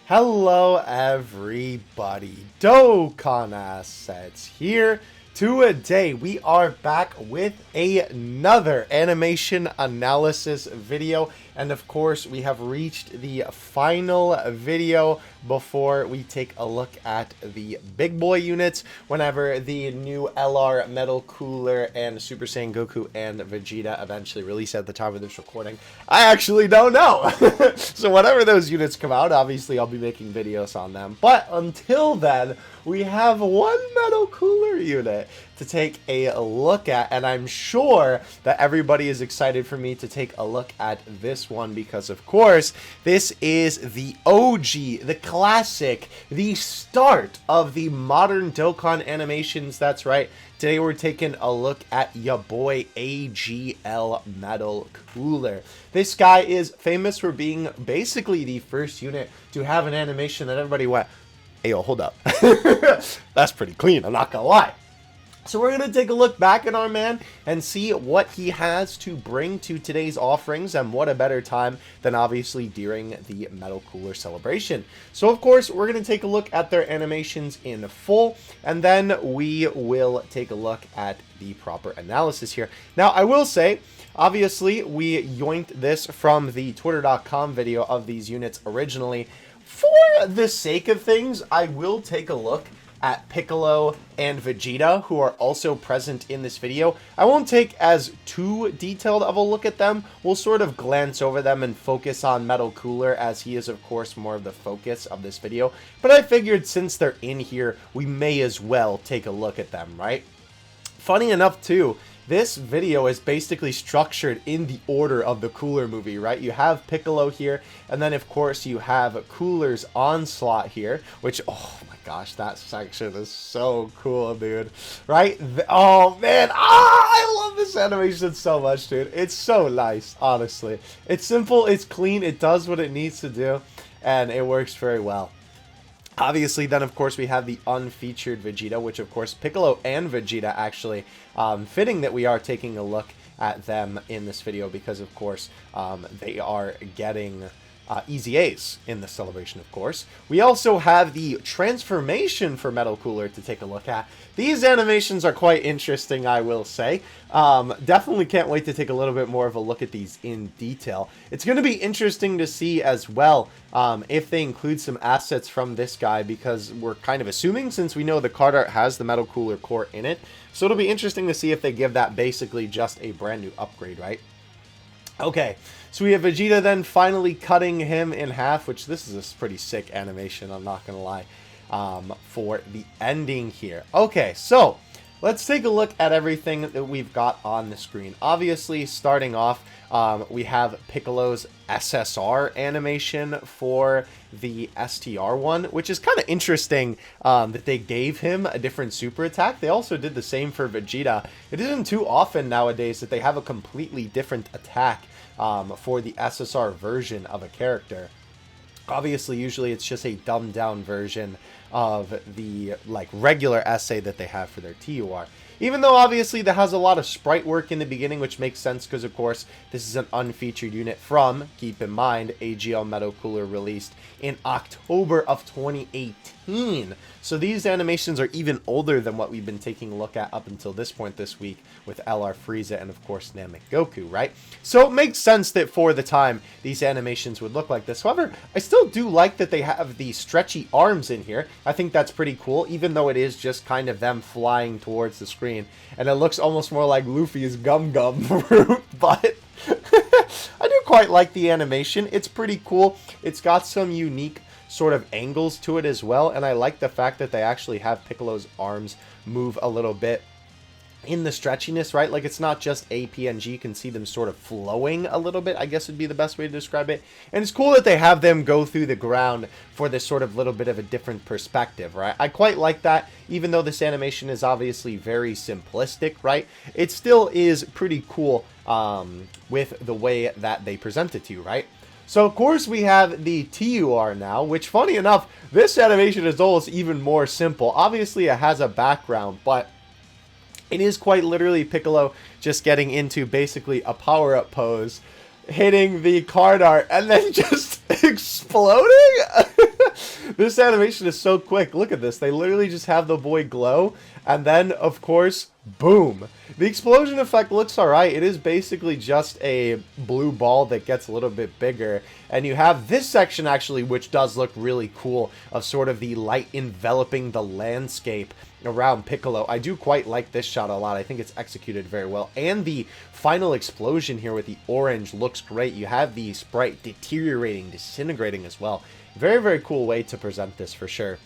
Hello everybody, Dokkan Assets here. Today we are back with another animation analysis video, and of course we have reached the final video before we take a look at the big boy units whenever the new LR Metal Cooler and Super Saiyan Goku and Vegeta eventually release at the time of this recording. I actually don't know. So whenever those units come out, obviously I'll be making videos on them, but until then we have one Metal Cooler unit to take a look at, and I'm sure that everybody is excited for me to take a look at this one because, of course, this is the OG, the classic, the start of the modern Dokkan animations. That's right. Today we're taking a look at ya boy AGL Metal Cooler. This guy is famous for being basically the first unit to have an animation that everybody went, hey, yo, hold up. That's pretty clean, I'm not gonna lie. So we're going to take a look back at our man and see what he has to bring to today's offerings, and what a better time than obviously during the Metal Cooler celebration. So of course we're going to take a look at their animations in full, and then we will take a look at the proper analysis here. Now I will say, obviously we yoinked this from the twitter.com video of these units originally. For the sake of things, I will take a look at Piccolo and Vegeta, who are also present in this video. I won't take as too detailed of a look at them. We'll sort of glance over them and focus on Metal Cooler, as he is of course more of the focus of this video. But I figured since they're in here, we may as well take a look at them, right? Funny enough too, this video is basically structured in the order of the Cooler movie, right? You have Piccolo here, and then of course you have Cooler's Onslaught here, which, oh my gosh, that section is so cool, dude. Right? Oh man, I love this animation so much, dude. It's so nice, honestly. It's simple, it's clean, it does what it needs to do, and it works very well. Obviously, then, of course, we have the unfeatured Vegeta, which, of course, Piccolo and Vegeta actually, fitting that we are taking a look at them in this video because, of course, they are getting easy A's in the celebration, of course. We also have the transformation for Metal Cooler to take a look at. These animations are quite interesting, I will say. Definitely can't wait to take a little bit more of a look at these in detail. It's going to be interesting to see as well if they include some assets from this guy, because we're kind of assuming, since we know the card art has the Metal Cooler core in it. So it'll be interesting to see if they give that basically just a brand new upgrade, right? Okay, so we have Vegeta then finally cutting him in half, which this is a pretty sick animation, I'm not going to lie, for the ending here. Okay, so let's take a look at everything that we've got on the screen. Obviously, starting off, we have Piccolo's SSR animation for the STR one, which is kind of interesting that they gave him a different super attack. They also did the same for Vegeta. It isn't too often nowadays that they have a completely different attack for the SSR version of a character. Obviously, usually it's just a dumbed down version of the regular essay that they have for their TUR. Even though obviously that has a lot of sprite work in the beginning, which makes sense because of course this is an unfeatured unit from, keep in mind, AGL Metal Cooler released in October of 2018. So these animations are even older than what we've been taking a look at up until this point this week with LR Frieza and of course Namek Goku, right? So it makes sense that for the time these animations would look like this. However, I still do like that they have the stretchy arms in here. I think that's pretty cool, even though it is just kind of them flying towards the screen. And it looks almost more like Luffy's Gum Gum fruit, but I do quite like the animation. It's pretty cool. It's got some unique sort of angles to it as well, and I like the fact that they actually have Piccolo's arms move a little bit in the stretchiness, right? Like, it's not just a PNG. You can see them sort of flowing a little bit, I guess would be the best way to describe it. And it's cool that they have them go through the ground for this sort of little bit of a different perspective, right? I quite like that. Even though this animation is obviously very simplistic, right? It still is pretty cool with the way that they present it to you, right? So, of course, we have the TUR now, which, funny enough, this animation is almost even more simple. Obviously, it has a background, but it is quite literally Piccolo just getting into basically a power-up pose, hitting the card art, and then just exploding? This animation is so quick. Look at this. They literally just have the boy glow, and then, of course, boom. The explosion effect looks alright. It is basically just a blue ball that gets a little bit bigger. And you have this section, actually, which does look really cool, of sort of the light enveloping the landscape around Piccolo. I do quite like this shot a lot. I think it's executed very well. And the final explosion here with the orange looks great. You have the sprite deteriorating, disintegrating as well. Very, very cool way to present this for sure.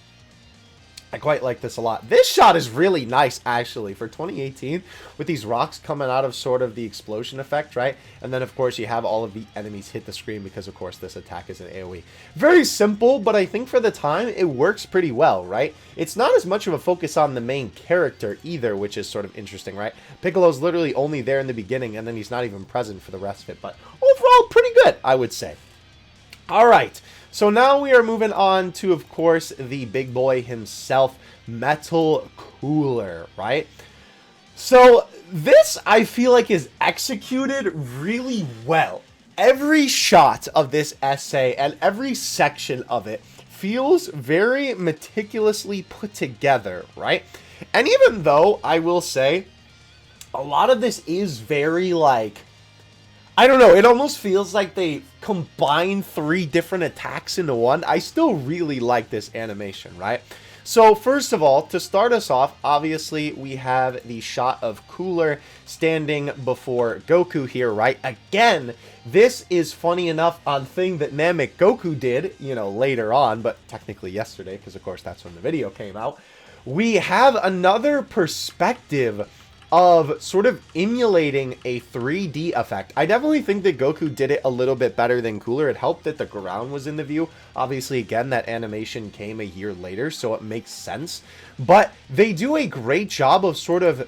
I quite like this a lot. This shot is really nice, actually, for 2018, with these rocks coming out of sort of the explosion effect, right? And then, of course, you have all of the enemies hit the screen because, of course, this attack is an AoE. Very simple, but I think for the time, it works pretty well, right? It's not as much of a focus on the main character either, which is sort of interesting, right? Piccolo's literally only there in the beginning, and then he's not even present for the rest of it. But overall, pretty good, I would say. All right. So now we are moving on to, of course, the big boy himself, Metal Cooler, right? So this, I feel like, is executed really well. Every shot of this essay and every section of it feels very meticulously put together, right? And even though, I will say, a lot of this is very, like, I don't know, it almost feels like they combine 3 different attacks into one. I still really like this animation, right? So first of all, to start us off, obviously we have the shot of Cooler standing before Goku here, right? Again, this is funny enough on thing that Namek Goku did, you know, later on, but technically yesterday, because of course that's when the video came out. We have another perspective of sort of emulating a 3D effect. I definitely think that Goku did it a little bit better than Cooler. It helped that the ground was in the view. Obviously, again, that animation came a year later, so it makes sense. But they do a great job of sort of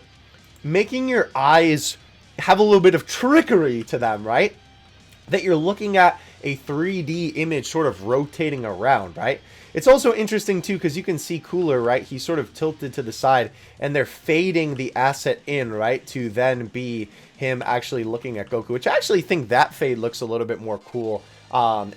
making your eyes have a little bit of trickery to them, right? That you're looking at a 3D image sort of rotating around, right? It's also interesting, too, because you can see Cooler, right? He's sort of tilted to the side, and they're fading the asset in, right? To then be him actually looking at Goku, which I actually think that fade looks a little bit more cool.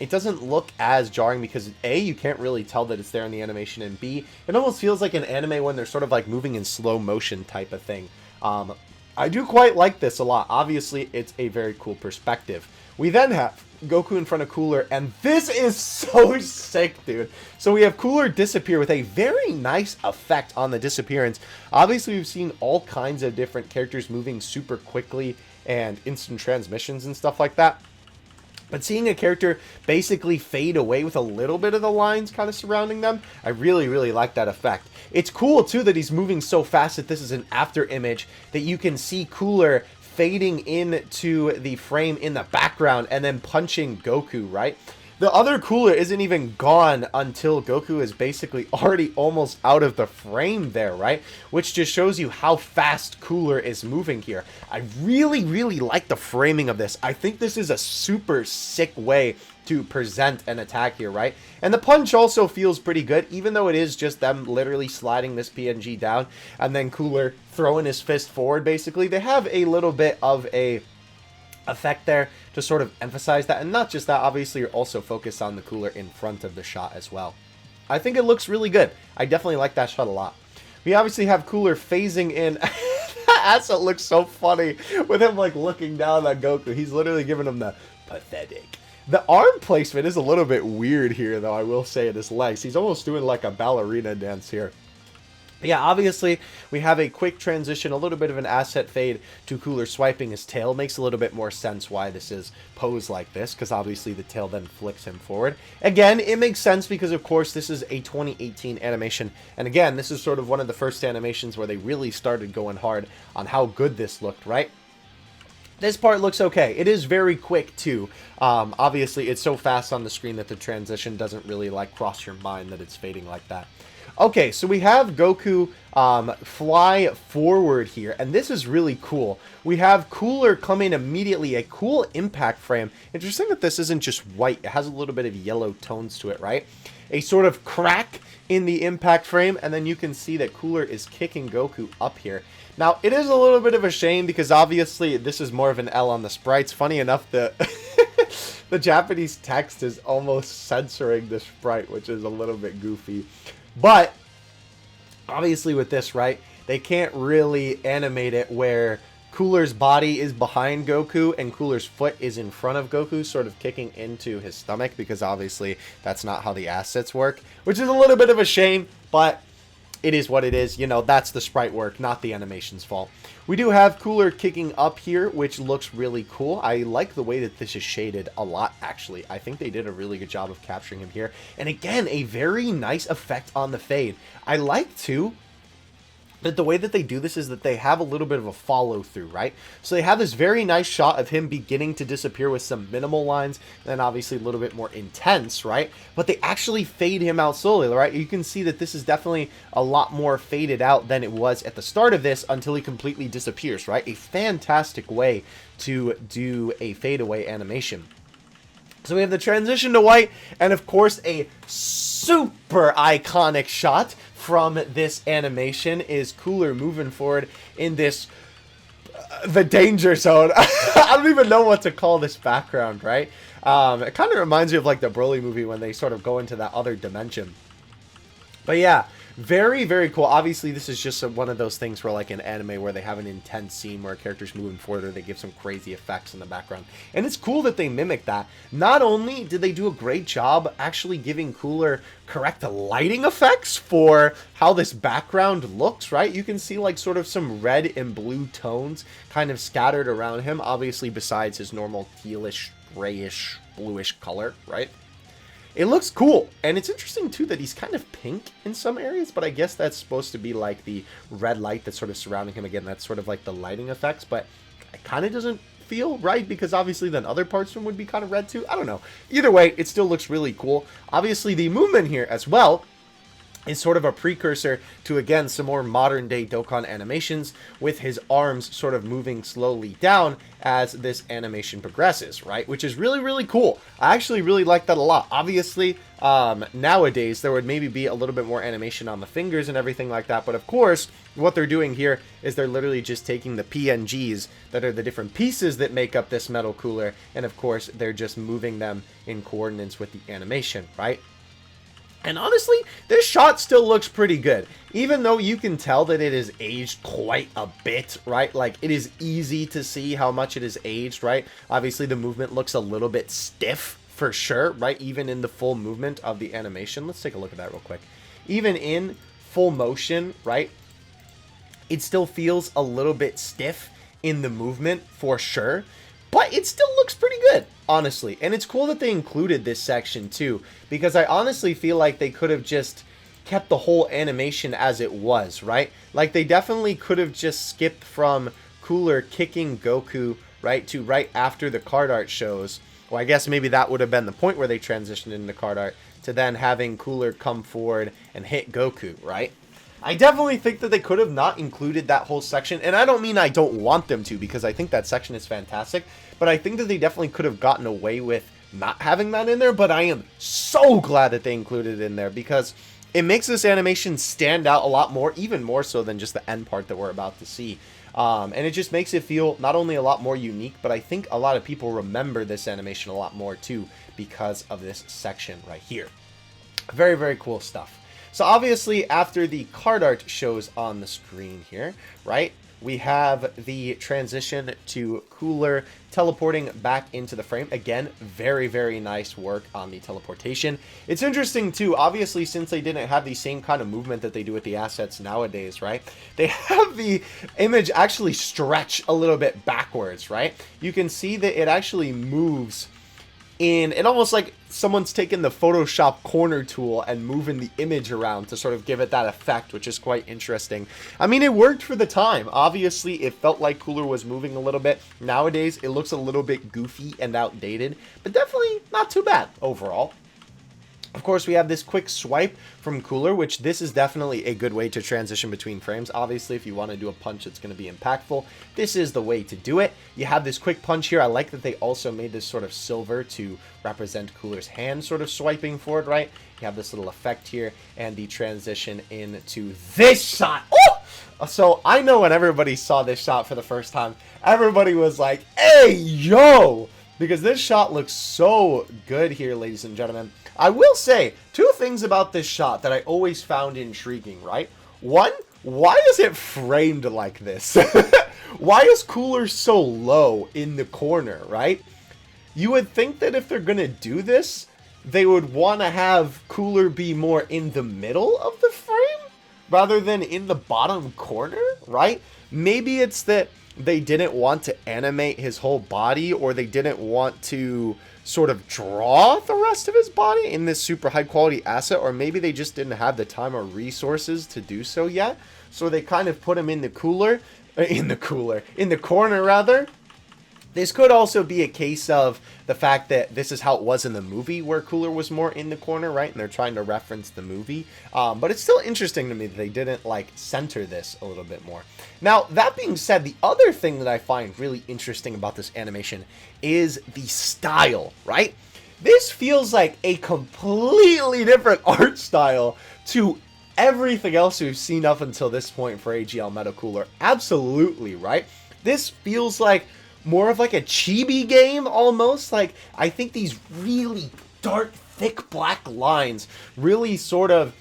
It doesn't look as jarring because, A, you can't really tell that it's there in the animation, and B, it almost feels like an anime when they're sort of like moving in slow motion type of thing. I do quite like this a lot. Obviously, it's a very cool perspective. We then have Goku in front of Cooler, and this is so sick, dude. So we have Cooler disappear with a very nice effect on the disappearance. Obviously, we've seen all kinds of different characters moving super quickly and instant transmissions and stuff like that. But seeing a character basically fade away with a little bit of the lines kind of surrounding them, I really, really like that effect. It's cool, too, that he's moving so fast that this is an after image, that you can see Cooler fading into the frame in the background and then punching Goku, right? The other Cooler isn't even gone until Goku is basically already almost out of the frame there, right? Which just shows you how fast Cooler is moving here. I really, really like the framing of this. I think this is a super sick way to present an attack here, right? And the punch also feels pretty good, even though it is just them literally sliding this PNG down and then Cooler throwing his fist forward, basically. They have a little bit of a effect there to sort of emphasize that, and not just that, obviously you're also focused on the Cooler in front of the shot as well. I think it looks really good. I definitely like that shot a lot. We obviously have Cooler phasing in. That asset looks so funny with him like looking down at Goku. He's literally giving him the pathetic. The arm placement is a little bit weird here, though, I will say, in his legs. He's almost doing like a ballerina dance here. But yeah, obviously, we have a quick transition, a little bit of an asset fade to Cooler swiping his tail. Makes a little bit more sense why this is posed like this, because obviously the tail then flicks him forward. Again, it makes sense because, of course, this is a 2018 animation. And again, this is sort of one of the first animations where they really started going hard on how good this looked, right? This part looks okay. It is very quick, too. Obviously, it's so fast on the screen that the transition doesn't really, like, cross your mind that it's fading like that. Okay, so we have Goku fly forward here, and this is really cool. We have Cooler coming immediately, a cool impact frame. Interesting that this isn't just white. It has a little bit of yellow tones to it, right? A sort of crack in the impact frame, and then you can see that Cooler is kicking Goku up here. Now, it is a little bit of a shame because obviously this is more of an L on the sprites. Funny enough, the the Japanese text is almost censoring the sprite, which is a little bit goofy. But obviously with this, right, they can't really animate it where Cooler's body is behind Goku and Cooler's foot is in front of Goku, sort of kicking into his stomach, because obviously that's not how the assets work, which is a little bit of a shame, but it is what it is. You know, that's the sprite work, not the animation's fault. We do have Cooler kicking up here, which looks really cool. I like the way that this is shaded a lot, actually. I think they did a really good job of capturing him here. And again, a very nice effect on the fade. I like, too, that the way that they do this is that they have a little bit of a follow through, right? So they have this very nice shot of him beginning to disappear with some minimal lines, and then obviously a little bit more intense, right? But they actually fade him out slowly, right? You can see that this is definitely a lot more faded out than it was at the start of this until he completely disappears, right? A fantastic way to do a fadeaway animation. So we have the transition to white, and of course a super iconic shot from this animation is Cooler moving forward in this, the danger zone. I don't even know what to call this background, right? It kind of reminds me of like the Broly movie when they sort of go into that other dimension. But yeah, very, very cool. Obviously, this is just one of those things where, like, an anime where they have an intense scene where a character's moving forward or they give some crazy effects in the background. And it's cool that they mimic that. Not only did they do a great job actually giving Cooler correct lighting effects for how this background looks, right? You can see, like, sort of some red and blue tones kind of scattered around him, obviously besides his normal tealish, grayish, bluish color, right? It looks cool, and it's interesting too that he's kind of pink in some areas, but I guess that's supposed to be like the red light that's sort of surrounding him. Again, that's sort of like the lighting effects, but it kind of doesn't feel right, because obviously then other parts of him would be kind of red too. I don't know. Either way, it still looks really cool. Obviously the movement here as well is sort of a precursor to, again, some more modern day Dokkan animations, with his arms sort of moving slowly down as this animation progresses, right? Which is really, really cool. I actually really like that a lot. Obviously, nowadays, there would maybe be a little bit more animation on the fingers and everything like that, but of course, what they're doing here is they're literally just taking the PNGs that are the different pieces that make up this metal cooler, and of course, they're just moving them in coordinates with the animation, right? And honestly, this shot still looks pretty good, even though you can tell that it is aged quite a bit, right? Like, it is easy to see how much it is aged, right? Obviously, the movement looks a little bit stiff for sure, right? Even in the full movement of the animation. Let's take a look at that real quick. Even in full motion, right? It still feels a little bit stiff in the movement for sure, but it still looks pretty good, honestly. And it's cool that they included this section too, because I honestly feel like they could have just kept the whole animation as it was, right? Like, they definitely could have just skipped from Cooler kicking Goku, right, to right after the card art shows. Well, I guess maybe that would have been the point where they transitioned into card art, to then having Cooler come forward and hit Goku, right? I definitely think that they could have not included that whole section, and I don't mean I don't want them to, because I think that section is fantastic, but I think that they definitely could have gotten away with not having that in there, but I am so glad that they included it in there, because it makes this animation stand out a lot more, even more so than just the end part that we're about to see. And it just makes it feel not only a lot more unique, but I think a lot of people remember this animation a lot more too, because of this section right here. Very, very cool stuff. So obviously, after the card art shows on the screen here, right, we have the transition to Cooler teleporting back into the frame. Again, very, very nice work on the teleportation. It's interesting too, obviously, since they didn't have the same kind of movement that they do with the assets nowadays, right? They have the image actually stretch a little bit backwards, right? You can see that it actually moves in, it almost like someone's taken the Photoshop corner tool and moving the image around to sort of give it that effect, which is quite interesting. I mean, it worked for the time. Obviously, it felt like Cooler was moving a little bit. Nowadays, it looks a little bit goofy and outdated, but definitely not too bad overall. Of course, we have this quick swipe from Cooler, which this is definitely a good way to transition between frames. Obviously, if you want to do a punch that's going to be impactful, this is the way to do it. You have this quick punch here. I like that they also made this sort of silver to represent Cooler's hand sort of swiping forward, right? You have this little effect here, and the transition into this shot. Oh! So I know when everybody saw this shot for the first time, everybody was like, hey, yo! because this shot looks so good here, ladies and gentlemen. I will say two things about this shot that I always found intriguing, right? One, why is it framed like this? Why is Cooler so low in the corner, right? You would think that if they're going to do this, they would want to have Cooler be more in the middle of the frame rather than in the bottom corner, right? Maybe it's that they didn't want to animate his whole body, or they didn't want to sort of draw the rest of his body in this super high quality asset, or maybe they just didn't have the time or resources to do so yet. So they kind of put him in the corner rather. This could also be a case of the fact that this is how it was in the movie, where Cooler was more in the corner, right? And they're trying to reference the movie. But it's still interesting to me that they didn't, like, center this a little bit more. Now, that being said, the other thing that I find really interesting about this animation is the style, right? This feels like a completely different art style to everything else we've seen up until this point for AGL Metal Cooler. Absolutely, right? This feels like more of like a chibi game almost. Like, I think these really dark, thick black lines really sort of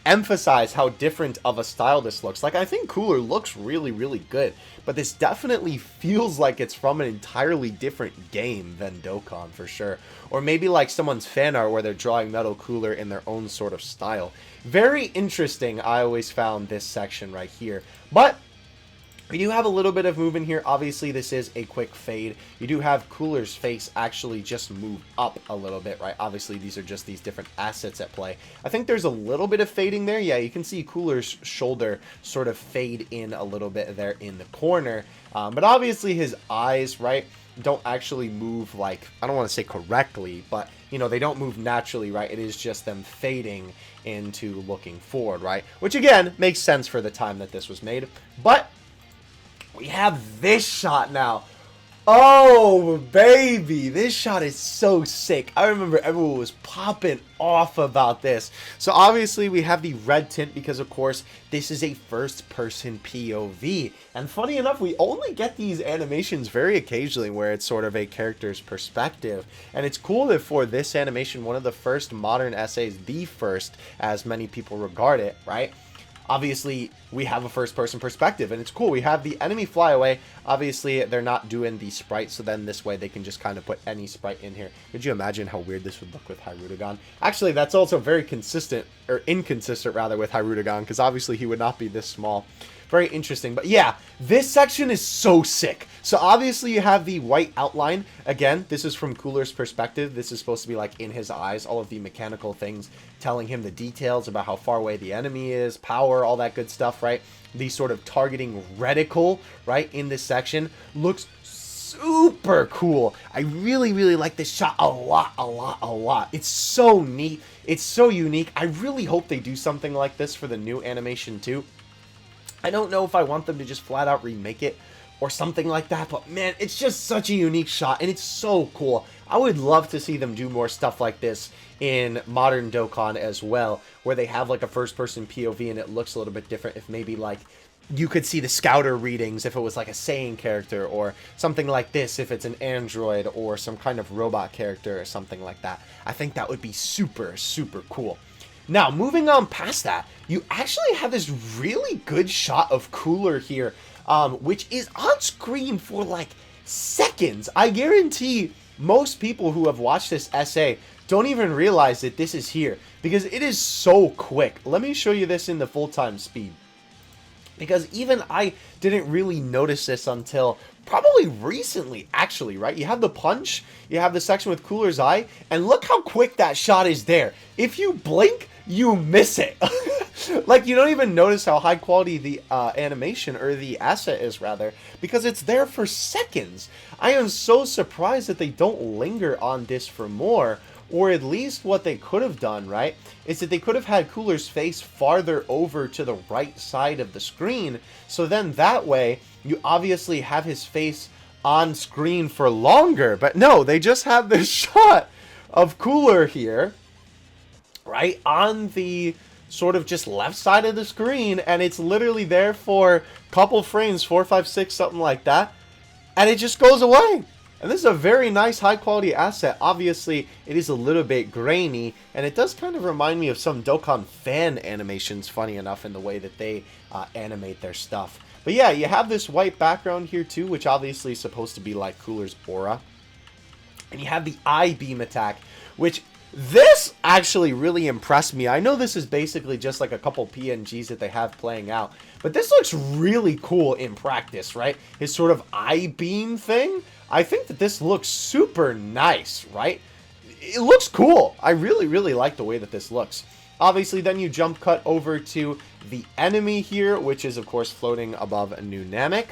emphasize how different of a style this looks. Like, I think Cooler looks really, really good, but this definitely feels like it's from an entirely different game than Dokkan for sure. Or maybe like someone's fan art where they're drawing Metal Cooler in their own sort of style. Very interesting, I always found this section right here. But we do have a little bit of movement here. Obviously, this is a quick fade. You do have Cooler's face actually just move up a little bit, right? Obviously, these are just these different assets at play. I think there's a little bit of fading there. Yeah, you can see Cooler's shoulder sort of fade in a little bit there in the corner. But obviously, his eyes, right, don't actually move like, I don't want to say correctly, but, you know, they don't move naturally, right? It is just them fading into looking forward, right? Which, again, makes sense for the time that this was made. But we have this shot now. Oh, baby. This shot is so sick. I remember everyone was popping off about this. So, obviously, we have the red tint because, of course, this is a first-person POV. And funny enough, we only get these animations very occasionally where it's sort of a character's perspective. And it's cool that for this animation, one of the first modern essays, the first, as many people regard it, right? Obviously, we have a first-person perspective, and it's cool. We have the enemy fly away. Obviously, they're not doing the sprite, so then this way they can just kind of put any sprite in here. Could you imagine how weird this would look with Hyrudagon? Actually, that's also very consistent, or inconsistent, rather, with Hyrudagon, because obviously he would not be this small. Very interesting. But yeah, this section is so sick. So obviously you have the white outline. Again, this is from Cooler's perspective. This is supposed to be like in his eyes, all of the mechanical things telling him the details about how far away the enemy is, power, all that good stuff, right? The sort of targeting reticle, right, in this section looks super cool. I really, really like this shot a lot. It's so neat. It's so unique. I really hope they do something like this for the new animation too. I don't know if I want them to just flat out remake it or something like that, but man, it's just such a unique shot, and it's so cool. I would love to see them do more stuff like this in modern Dokkan as well, where they have like a first-person POV and it looks a little bit different. If maybe like you could see the scouter readings if it was like a Saiyan character, or something like this if it's an android or some kind of robot character or something like that. I think that would be super, super cool. Now, moving on past that, you actually have this really good shot of Cooler here, which is on screen for like seconds. I guarantee most people who have watched this essay don't even realize that this is here, because it is so quick. Let me show you this in the full-time speed, because even I didn't really notice this until probably recently, actually, right? You have the punch, you have the section with Cooler's eye, and look how quick that shot is there. If you blink, you miss it. Like, you don't even notice how high quality the animation, or the asset is rather, because it's there for seconds. I am so surprised that they don't linger on this for more, or at least what they could have done, right, is that they could have had Cooler's face farther over to the right side of the screen, so then that way you obviously have his face on screen for longer. But no, they just have this shot of Cooler here, right, on the sort of just left side of the screen, and it's literally there for a couple frames, 4, 5, 6, something like that, and it just goes away. And this is a very nice high quality asset. Obviously, it is a little bit grainy, and it does kind of remind me of some Dokkan fan animations, funny enough, in the way that they animate their stuff. But yeah, you have this white background here too, which obviously is supposed to be like Cooler's aura. And you have the I-beam attack, which this actually really impressed me. I know this is basically just like a couple PNGs that they have playing out, but this looks really cool in practice, right? His sort of I-beam thing. I think that this looks super nice, right? It looks cool. I really, really like the way that this looks. Obviously, then you jump cut over to the enemy here, which is, of course, floating above a new Namek.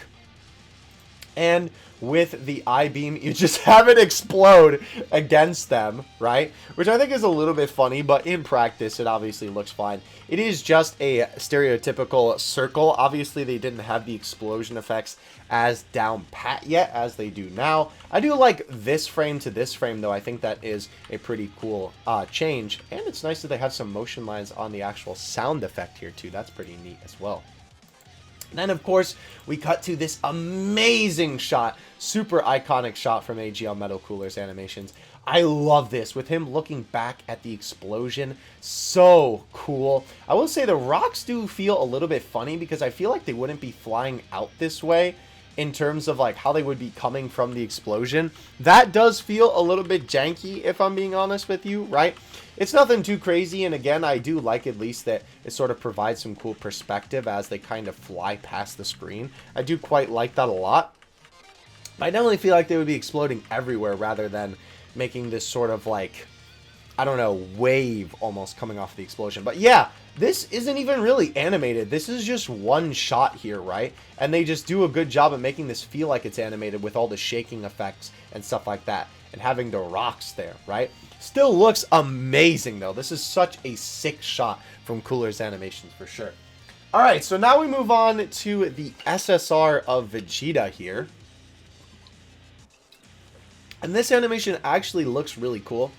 And with the I-beam, you just have it explode against them, right? Which I think is a little bit funny, but in practice, it obviously looks fine. It is just a stereotypical circle. Obviously, they didn't have the explosion effects as down pat yet, as they do now. I do like this frame to this frame, though. I think that is a pretty cool change. And it's nice that they have some motion lines on the actual sound effect here, too. That's pretty neat as well. Then, of course, we cut to this amazing shot, super iconic shot from AGL Metal Cooler's animations. I love this, with him looking back at the explosion. So cool. I will say the rocks do feel a little bit funny, because I feel like they wouldn't be flying out this way in terms of like how they would be coming from the explosion. That does feel a little bit janky, if I'm being honest with you, right? It's nothing too crazy, and again, I do like at least that it sort of provides some cool perspective as they kind of fly past the screen. I do quite like that a lot. I definitely feel like they would be exploding everywhere rather than making this sort of like, I don't know, wave almost coming off the explosion. But yeah, this isn't even really animated. This is just one shot here, right? And they just do a good job of making this feel like it's animated with all the shaking effects and stuff like that. And having the rocks there, right? Still looks amazing, though. This is such a sick shot from Cooler's animations, for sure. Alright, so now we move on to the SSR of Vegeta here. And this animation actually looks really cool.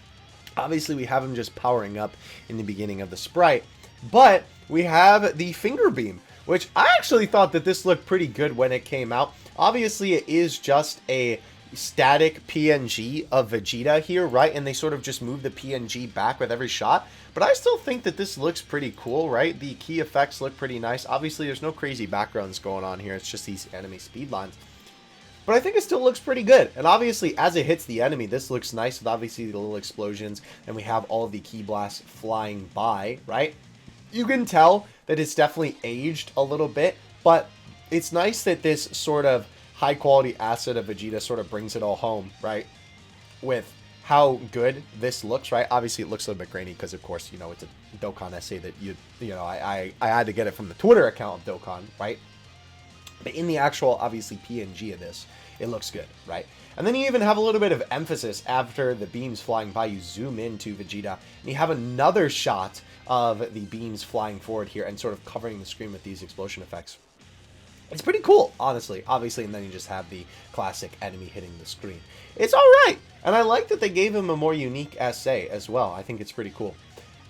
Obviously, we have him just powering up in the beginning of the sprite. But we have the finger beam, which I actually thought that this looked pretty good when it came out. Obviously, it is just a static PNG of Vegeta here, right? And they sort of just move the PNG back with every shot. But I still think that this looks pretty cool, right? The key effects look pretty nice. Obviously, there's no crazy backgrounds going on here. It's just these enemy speed lines. But I think it still looks pretty good. And obviously, as it hits the enemy, this looks nice with obviously the little explosions. And we have all of the key blasts flying by, right? You can tell that it's definitely aged a little bit. But it's nice that this sort of high quality asset of Vegeta sort of brings it all home, right? With how good this looks, right? Obviously, it looks a little bit grainy because, of course, you know, it's a Dokkan essay that you know, I had to get it from the Twitter account of Dokkan, right? But in the actual, obviously, PNG of this, it looks good, right? And then you even have a little bit of emphasis after the beams flying by. You zoom into Vegeta, and you have another shot of the beams flying forward here and sort of covering the screen with these explosion effects. It's pretty cool, honestly, obviously, and then you just have the classic enemy hitting the screen. It's alright, and I like that they gave him a more unique essay as well. I think it's pretty cool.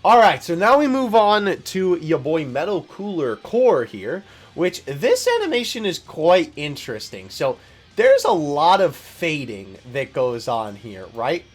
Alright, so now we move on to your boy Metal Cooler Core here, which this animation is quite interesting. So there's a lot of fading that goes on here, right?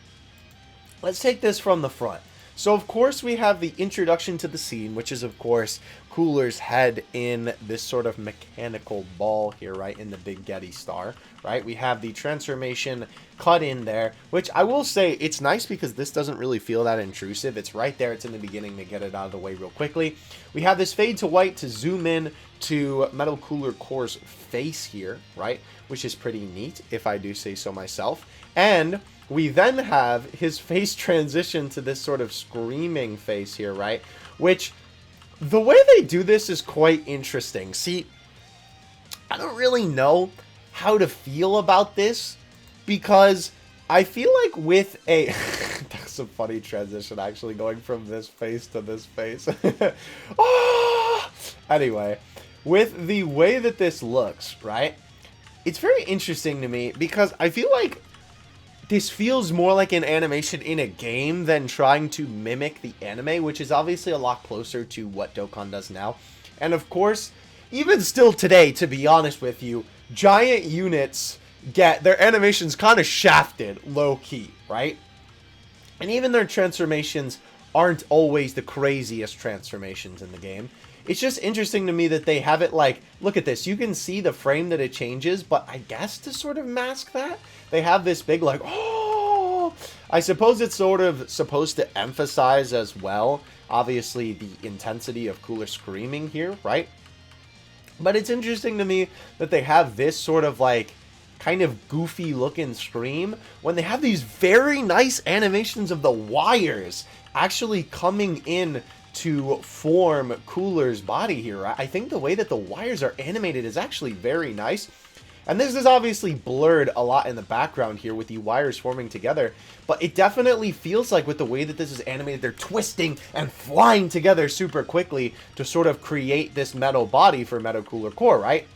Let's take this from the front. So, of course, we have the introduction to the scene, which is, of course, Cooler's head in this sort of mechanical ball here, right, in the big GETE star, right? We have the transformation cut in there, which I will say it's nice because this doesn't really feel that intrusive. It's right there. It's in the beginning to get it out of the way real quickly. We have this fade to white to zoom in to Metal Cooler Core's face here, right, which is pretty neat, if I do say so myself. And we then have his face transition to this sort of screaming face here, right? Which, the way they do this is quite interesting. See, I don't really know how to feel about this, because I feel like with a... That's a funny transition, actually, going from this face to this face. Oh! Anyway, with the way that this looks, right? It's very interesting to me, because I feel like this feels more like an animation in a game than trying to mimic the anime, which is obviously a lot closer to what Dokkan does now. And of course, even still today, to be honest with you, giant units get their animations kind of shafted, low-key, right? And even their transformations aren't always the craziest transformations in the game. It's just interesting to me that they have it like, look at this, you can see the frame that it changes, but I guess to sort of mask that, they have this big like, oh, I suppose it's sort of supposed to emphasize as well, obviously, the intensity of Cooler screaming here, right? But it's interesting to me that they have this sort of like, kind of goofy looking scream when they have these very nice animations of the wires actually coming in to form Cooler's body here. I think the way that the wires are animated is actually very nice. And this is obviously blurred a lot in the background here with the wires forming together. But it definitely feels like with the way that this is animated, they're twisting and flying together super quickly to sort of create this metal body for Metal Cooler Core, right?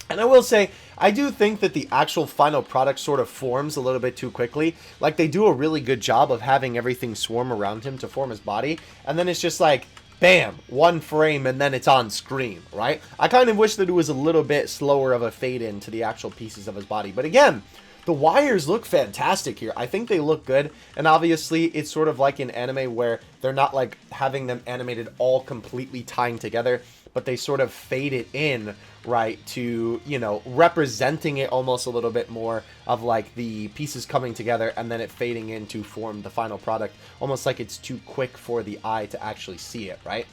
And I will say, I do think that the actual final product sort of forms a little bit too quickly. Like, they do a really good job of having everything swarm around him to form his body. And then it's just like, bam, one frame and then it's on screen, right? I kind of wish that it was a little bit slower of a fade in to the actual pieces of his body. But again, the wires look fantastic here. I think they look good. And obviously, it's sort of like in anime where they're not like having them animated all completely tying together, but they sort of fade it in, right, to, you know, representing it almost a little bit more of like the pieces coming together and then it fading in to form the final product, almost like it's too quick for the eye to actually see it, right?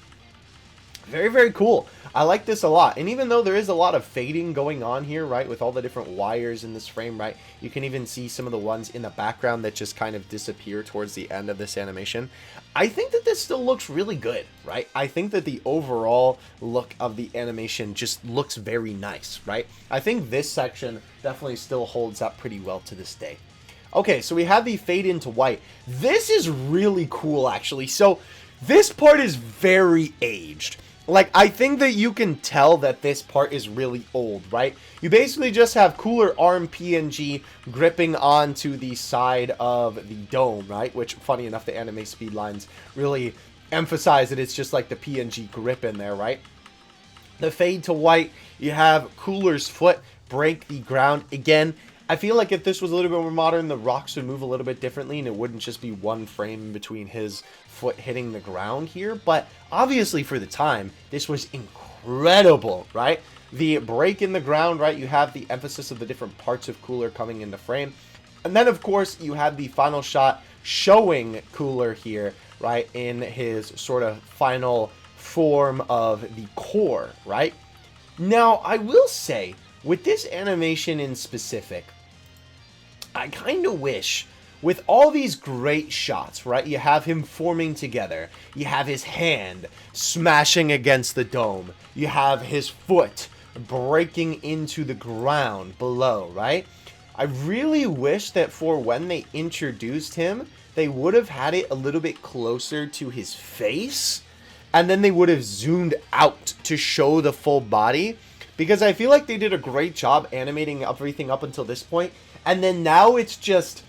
Very, very cool. I like this a lot. And even though there is a lot of fading going on here, right, with all the different wires in this frame, right, you can even see some of the ones in the background that just kind of disappear towards the end of this animation. I think that this still looks really good, right? I think that the overall look of the animation just looks very nice, right? I think this section definitely still holds up pretty well to this day. Okay, so we have the fade into white. This is really cool, actually. So this part is very aged. Like, I think that you can tell that this part is really old, right? You basically just have Cooler arm PNG gripping onto the side of the dome, right? Which, funny enough, the anime speed lines really emphasize that it's just like the PNG grip in there, right? The fade to white, you have Cooler's foot break the ground. Again, I feel like if this was a little bit more modern, the rocks would move a little bit differently and it wouldn't just be one frame between his foot hitting the ground here. But obviously for the time, this was incredible, right? The break in the ground, right? You have the emphasis of the different parts of Cooler coming into frame. And then, of course, you have the final shot showing Cooler here, right? In his sort of final form of the core, right? Now, I will say, with this animation in specific, I kind of wish, with all these great shots, right? You have him forming together. You have his hand smashing against the dome. You have his foot breaking into the ground below, right? I really wish that for when they introduced him, they would have had it a little bit closer to his face. And then they would have zoomed out to show the full body. Because I feel like they did a great job animating everything up until this point. And then now it's just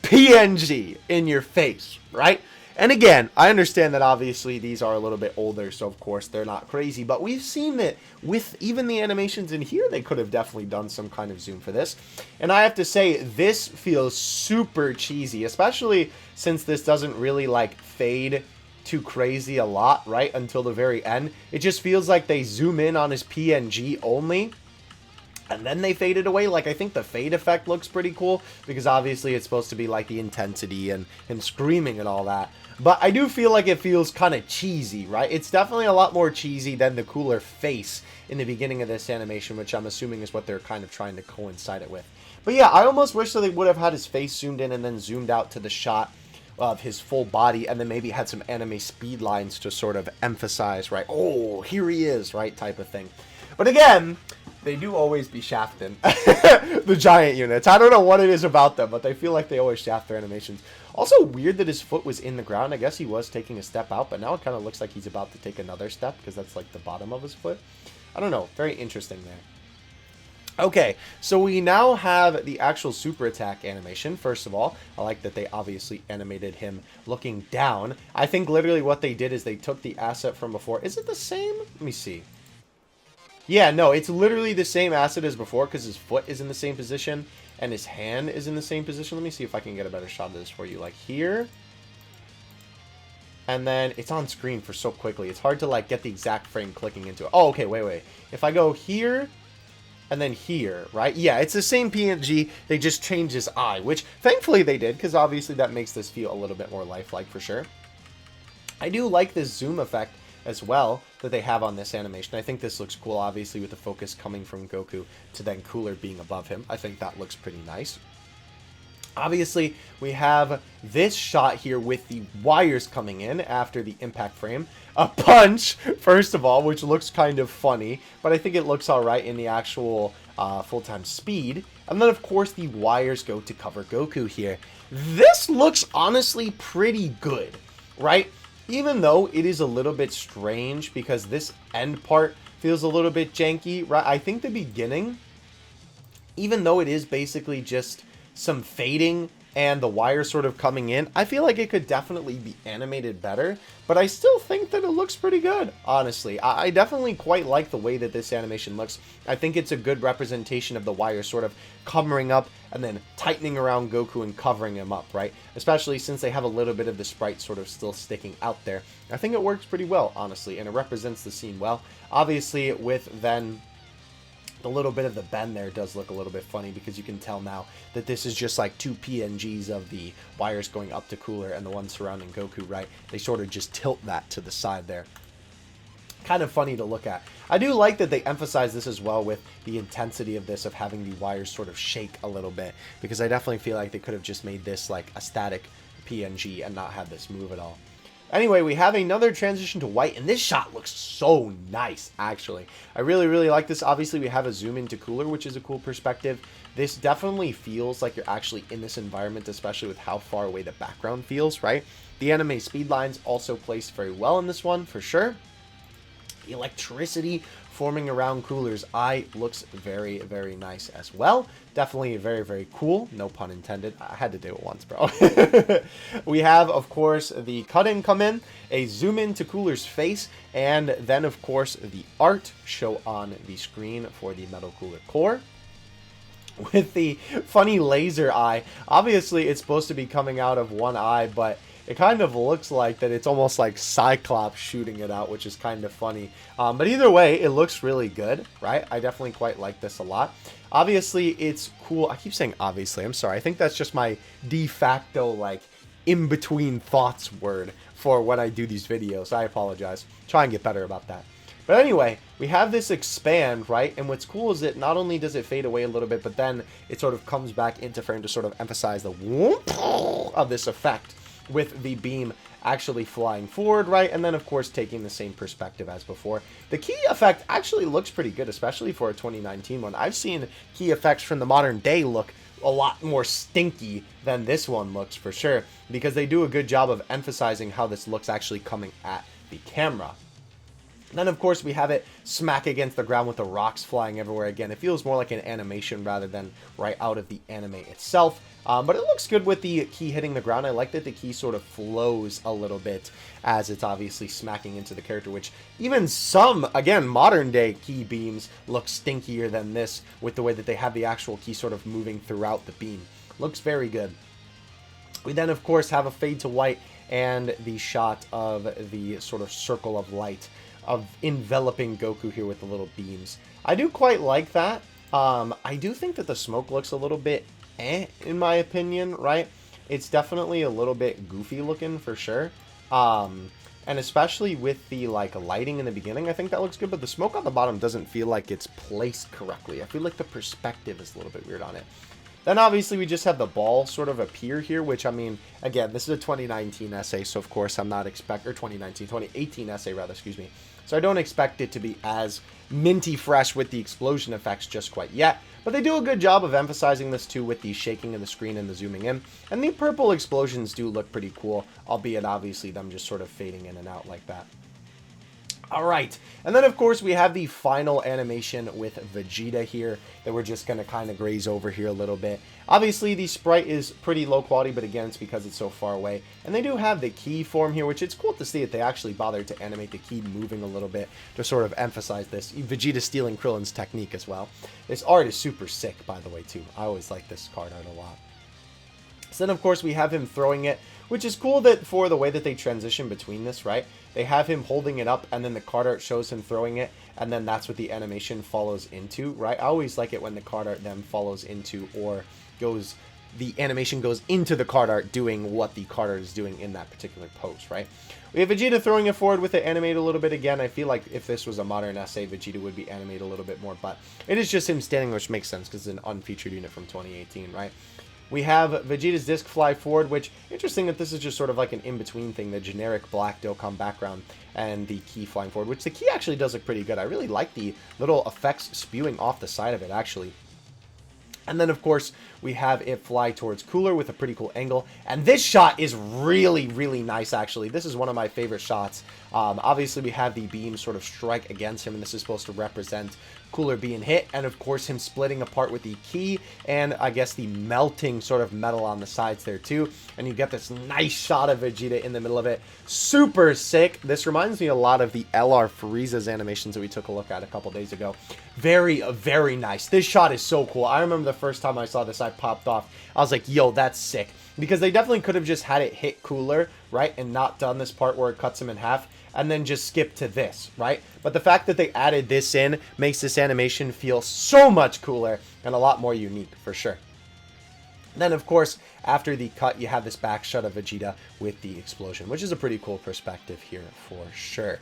PNG in your face, right? And again, I understand that obviously these are a little bit older, so of course they're not crazy. But we've seen that with even the animations in here, they could have definitely done some kind of zoom for this. And I have to say, this feels super cheesy, especially since this doesn't really like fade too crazy a lot, right, until the very end. It just feels like they zoom in on his PNG only, and then they fade it away. Like, I think the fade effect looks pretty cool, because obviously it's supposed to be like the intensity and screaming and all that. But I do feel like it feels kind of cheesy, right? It's definitely a lot more cheesy than the Cooler face in the beginning of this animation, which I'm assuming is what they're kind of trying to coincide it with. But yeah, I almost wish that they would have had his face zoomed in and then zoomed out to the shot of his full body, and then maybe had some anime speed lines to sort of emphasize, right? Oh, here he is, right? Type of thing. But again, they do always be shafting the giant units. I don't know what it is about them, but they feel like they always shaft their animations. Also weird that his foot was in the ground. I guess he was taking a step out, but now it kind of looks like he's about to take another step, because that's like the bottom of his foot. I don't know. Very interesting there. Okay, so we now have the actual super attack animation. First of all, I like that they obviously animated him looking down. I think literally what they did is they took the asset from before. Is it the same? Let me see. Yeah, no, it's literally the same asset as before because his foot is in the same position and his hand is in the same position. Let me see if I can get a better shot of this for you. Like here. And then it's on screen for so quickly. It's hard to like get the exact frame clicking into it. Oh, okay, wait. If I go here and then here, right? Yeah, it's the same PNG. They just changed his eye, which thankfully they did because obviously that makes this feel a little bit more lifelike for sure. I do like this zoom effect as well that they have on this animation. I think this looks cool, obviously, with the focus coming from Goku to then Cooler being above him. I think that looks pretty nice. Obviously, we have this shot here with the wires coming in after the impact frame. A punch, first of all, which looks kind of funny, but I think it looks all right in the actual full-time speed. And then, of course, the wires go to cover Goku here. This looks honestly pretty good, right? Even though it is a little bit strange because this end part feels a little bit janky, right? I think the beginning, even though it is basically just some fading and the wire sort of coming in, I feel like it could definitely be animated better, but I still think that it looks pretty good, honestly. I definitely quite like the way that this animation looks. I think it's a good representation of the wire sort of covering up and then tightening around Goku and covering him up, right? Especially since they have a little bit of the sprite sort of still sticking out there. I think it works pretty well, honestly, and it represents the scene well. Obviously, with then a little bit of the bend there does look a little bit funny because you can tell now that this is just like two PNGs of the wires going up to Cooler and the one surrounding Goku, right? They sort of just tilt that to the side there. Kind of funny to look at. I do like that they emphasize this as well with the intensity of this, of having the wires sort of shake a little bit, because I definitely feel like they could have just made this like a static PNG and not had this move at all. Anyway, we have another transition to white, and this shot looks so nice, actually. I really, really like this. Obviously, we have a zoom into Cooler, which is a cool perspective. This definitely feels like you're actually in this environment, especially with how far away the background feels, right? The anime speed lines also placed very well in this one, for sure. The electricity forming around Cooler's eye looks very, very nice as well. Definitely very, very cool. No pun intended. I had to do it once, bro. We have, of course, the cut-in come in, a zoom in to Cooler's face, and then, of course, the art show on the screen for the Metal Cooler core. With the funny laser eye. Obviously, it's supposed to be coming out of one eye, but it kind of looks like that it's almost like Cyclops shooting it out, which is kind of funny. But either way, it looks really good, right? I definitely quite like this a lot. Obviously, it's cool. I keep saying obviously. I'm sorry. I think that's just my de facto, like, in-between thoughts word for when I do these videos. I apologize. Try and get better about that. But anyway, we have this expand, right? And what's cool is that not only does it fade away a little bit, but then it sort of comes back into frame to sort of emphasize the whoop of this effect, with the beam actually flying forward, right? And then, of course, taking the same perspective as before. The key effect actually looks pretty good, especially for a 2019 one. I've seen key effects from the modern day look a lot more stinky than this one looks, for sure, because they do a good job of emphasizing how this looks actually coming at the camera. Then, of course, we have it smack against the ground with the rocks flying everywhere again. It feels more like an animation rather than right out of the anime itself. But it looks good with the key hitting the ground. I like that the key sort of flows a little bit as it's obviously smacking into the character, which even some, again, modern day key beams look stinkier than this with the way that they have the actual key sort of moving throughout the beam. Looks very good. We then, of course, have a fade to white and the shot of the sort of circle of light of enveloping Goku here with the little beams. I do quite like that. I do think that the smoke looks a little bit in my opinion, right? It's definitely a little bit goofy looking for sure. And especially with the like lighting in the beginning, I think that looks good, but the smoke on the bottom doesn't feel like it's placed correctly. I feel like the perspective is a little bit weird on it. Then obviously we just have the ball sort of appear here, which, I mean, again, this is a 2019 essay, so of course I'm not or 2018 essay rather, excuse me. So I don't expect it to be as minty fresh with the explosion effects just quite yet, but they do a good job of emphasizing this too with the shaking of the screen and the zooming in. And the purple explosions do look pretty cool, albeit obviously them just sort of fading in and out like that. Alright, and then of course we have the final animation with Vegeta here that we're just going to kind of graze over here a little bit. Obviously the sprite is pretty low quality, but again it's because it's so far away. And they do have the key form here, which it's cool to see that they actually bothered to animate the key moving a little bit to sort of emphasize this. Vegeta stealing Krillin's technique as well. This art is super sick, by the way, too. I always like this card art a lot. So then, of course, we have him throwing it, which is cool that for the way that they transition between this, right? They have him holding it up, and then the card art shows him throwing it, and then that's what the animation follows into, right? I always like it when the card art then follows into or goes... the animation goes into the card art doing what the card art is doing in that particular pose, right? We have Vegeta throwing it forward with it animated a little bit again. I feel like if this was a modern essay, Vegeta would be animated a little bit more, but it is just him standing, which makes sense because it's an unfeatured unit from 2018, right? We have Vegeta's disc fly forward, which, interesting that this is just sort of like an in-between thing, the generic black Dokkan background and the key flying forward, which the key actually does look pretty good. I really like the little effects spewing off the side of it, actually. And then, of course, we have it fly towards Cooler with a pretty cool angle. And this shot is really, really nice, actually. This is one of my favorite shots. Obviously, we have the beam sort of strike against him, and this is supposed to represent Cooler being hit, and of course him splitting apart with the key, and I guess the melting sort of metal on the sides there too. And you get this nice shot of Vegeta in the middle of it. Super sick. This reminds me a lot of the LR Frieza's animations that we took a look at a couple days ago. Very, very nice. This shot is so cool. I remember the first time I saw this, I popped off. I was like, yo, that's sick. Because they definitely could have just had it hit Cooler, right, and not done this part where it cuts him in half, and then just skip to this, right? But the fact that they added this in makes this animation feel so much cooler and a lot more unique, for sure. Then, of course, after the cut, you have this back shot of Vegeta with the explosion, which is a pretty cool perspective here, for sure.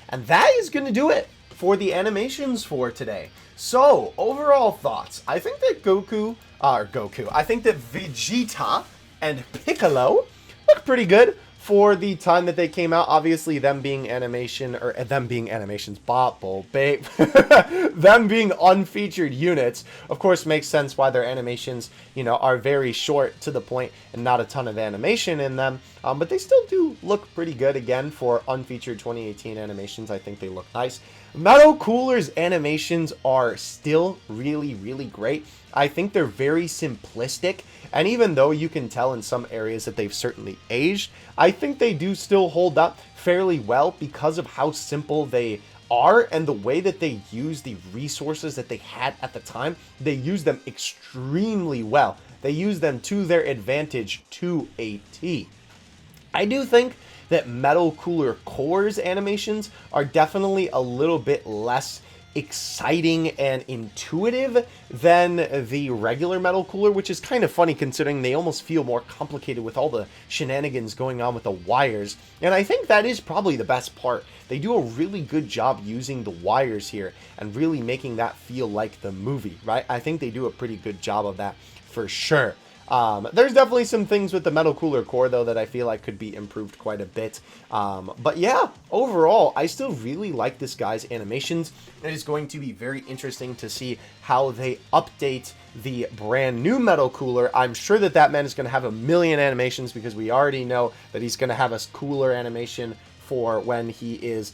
And that is going to do it for the animations for today. So, overall thoughts. I think that I think that Vegeta and Piccolo look pretty good for the time that they came out. Obviously, them being animations, bobble, babe, them being unfeatured units, of course, makes sense why their animations, you know, are very short to the point and not a ton of animation in them. But they still do look pretty good, again, for unfeatured 2018 animations. I think they look nice. Metal Cooler's animations are still really, really great. I think they're very simplistic, and even though you can tell in some areas that they've certainly aged, I think they do still hold up fairly well because of how simple they are and the way that they use the resources that they had at the time. They use them extremely well. They use them to their advantage to a T. I do think that Metal Cooler Core's animations are definitely a little bit less exciting and intuitive than the regular Metal Cooler, which is kind of funny considering they almost feel more complicated with all the shenanigans going on with the wires. And I think that is probably the best part. They do a really good job using the wires here and really making that feel like the movie, right? I think they do a pretty good job of that for sure. There's definitely some things with the Metal Cooler Core, though, that I feel like could be improved quite a bit. But yeah, overall, I still really like this guy's animations. It is going to be very interesting to see how they update the brand new Metal Cooler. I'm sure that that man is going to have a million animations because we already know that he's going to have a cooler animation for when he is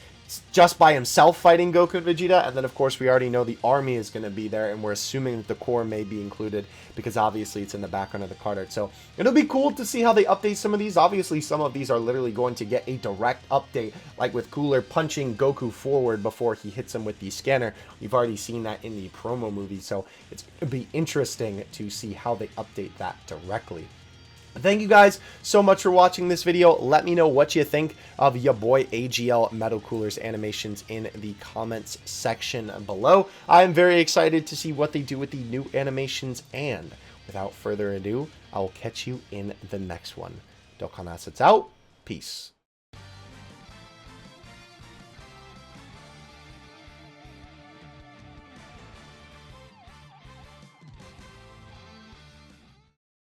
just by himself fighting Goku and Vegeta, and then of course we already know the army is going to be there, and we're assuming that the core may be included because obviously it's in the background of the card art. So it'll be cool to see how they update some of these. Obviously some of these are literally going to get a direct update, like with Cooler punching Goku forward before he hits him with the scanner. We've already seen that in the promo movie, so it's going to be interesting to see how they update that directly. Thank you guys so much for watching this video. Let me know what you think of your boy AGL Metal Cooler's animations in the comments section below. I am very excited to see what they do with the new animations, and without further ado, I will catch you in the next one. Dokkan Assets out. Peace.